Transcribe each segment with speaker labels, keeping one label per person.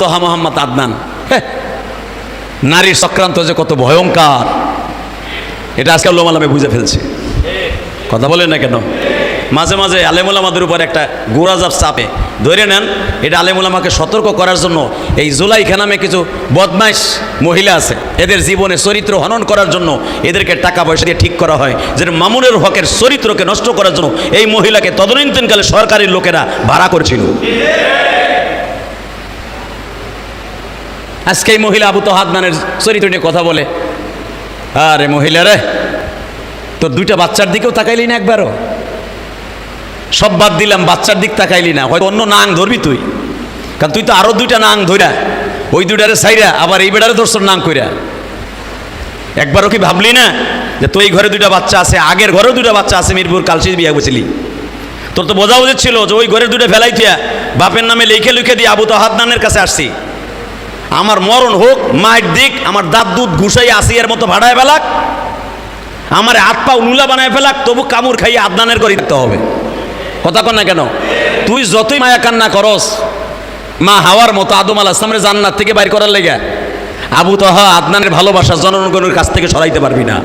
Speaker 1: তোহা মোহাম্মদ আদনান, নারীর চক্রান্ত যে কত ভয়ঙ্কর এটা আজকাল লোমালামে বুঝে ফেলছে। কথা বলেন না কেন? মাঝে মাঝে আলেমুলামাদের উপর একটা গোরাজাব চাপে ধরে নেন, এটা আলেমুলামাকে সতর্ক করার জন্য এই জুলাইখা নামে কিছু বদমাইশ মহিলা আছে, এদের জীবনে চরিত্র হনন করার জন্য এদেরকে টাকা পয়সা দিয়ে ঠিক করা হয়, যে মামুনের হকের চরিত্রকে নষ্ট করার জন্য এই মহিলাকে তদনীন্তনকালে সরকারি লোকেরা ভাড়া করেছিল। আজকে এই মহিলা আবু তোহা আদনানের চরিত্র নিয়ে কথা বলে, আরে মহিলা রে, তোর দুইটা বাচ্চার দিকেও তাকাইলি না একবারও? সব বাদ দিলাম, বাচ্চার দিক তাকাইলি না, হয়তো অন্য নাং ধরবি তুই, কারণ তুই তো আরো দুইটা নাং ধইরা ওই দুইটারে সাইরা আবার এই বেটারে ধরছর নাং কইরা। একবারও কি ভাবলি না যে তুই ঘরে দুইটা বাচ্চা আছে, আগের ঘরেও দুইটা বাচ্চা আছে, মিরপুর কালশি বিয়া বসিলি? তোর তো বোঝা উচিত ছিল যে ওই ঘরের দুইটা ফেলাই থিয়া বাপের নামে লিখে লিখে দিয়ে আবু তোহা আদনানের কাছে আসছি, আমার মরণ হোক, মায়ের দিক, আমার দাঁত দুধ ঘুষাই আসিয়ার মতো ভাড়ায় ফেলাক, আমার হাত পাও নুলা বানায় ফেলাক, তবু কামড় খাইয়ে আদনানের করে দিতে হবে। কথা কন না কেন? তুই যতই মায়া কান্না করস, মা হাওয়ার মতো আদম আলাইহিস সালামের জান্নাত থেকে বাইর করার লেগে আবু তোহা আদনানের ভালোবাসা জনগণের কাছ থেকে সরাইতে পারবি না।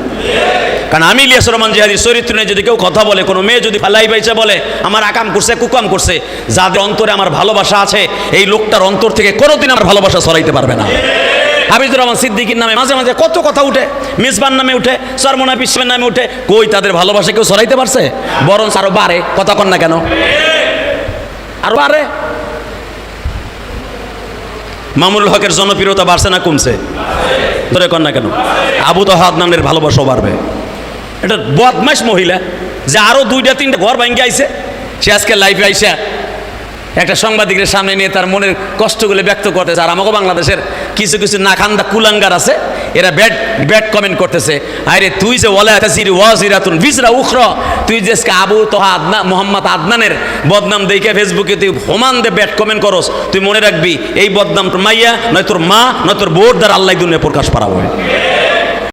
Speaker 1: কারণ আমি ইলিয়াস রহমান জিহাদি চরিত্র নিয়ে যদি কেউ কথা বলে, কোনো মেয়ে যদি ফালাই বাইচে বলে আমার আকাম করছে কুকাম করছে, যাদের অন্তরে আমার ভালোবাসা আছে এই লোকটার অন্তর থেকে কোনোদিন আমার ভালোবাসা সরাইতে পারবে না। হাফিজুর রহমান সিদ্দিকীর নামে মাঝে মাঝে কত কথা উঠে, মিসবান নামে উঠে, সরমনা পিসমের নামে উঠে, কই তাদের ভালোবাসা কেউ সরাইতে পারছে? বরং আরো বাড়ে। কথা কন না কেন? আরো বাড়ে। মামুনুল হকের জনপ্রিয়তা বাড়ছে না কমছে? ধরে কন না কেন? আবু তোহা আদনানের ভালোবাসাও বাড়বে। এটা বদমাইশ মহিলা যে আরো দুইটা তিনটা ঘর ভাঙ্গে আইছে, সে আজকে লাইফে আইসা একটা সাংবাদিকের সামনে নিয়ে তার মনের কষ্টগুলো ব্যক্ত করতেছে। আর আমাকে বাংলাদেশের কিছু কিছু নাখান্দা কুলাঙ্গার আছে, এরা ব্যাড ব্যাড কমেন্ট করতেছে, আরে তুই যে ওয়ালা তাসির ওয়াজিরাতুন বিজরা উখরা, তুই যে আবু তোহা আদনান মোহাম্মদ আদনানের বদনাম দেখে ফেসবুকে তুই হোমান দে ব্যাড কমেন্ট করস, তুই মনে রাখবি এই বদনাম তোর মাইয়া নয় তোর মা নয় তোর বোর দ্বারা আল্লাহ দুনিয়া প্রকাশ পারাবে।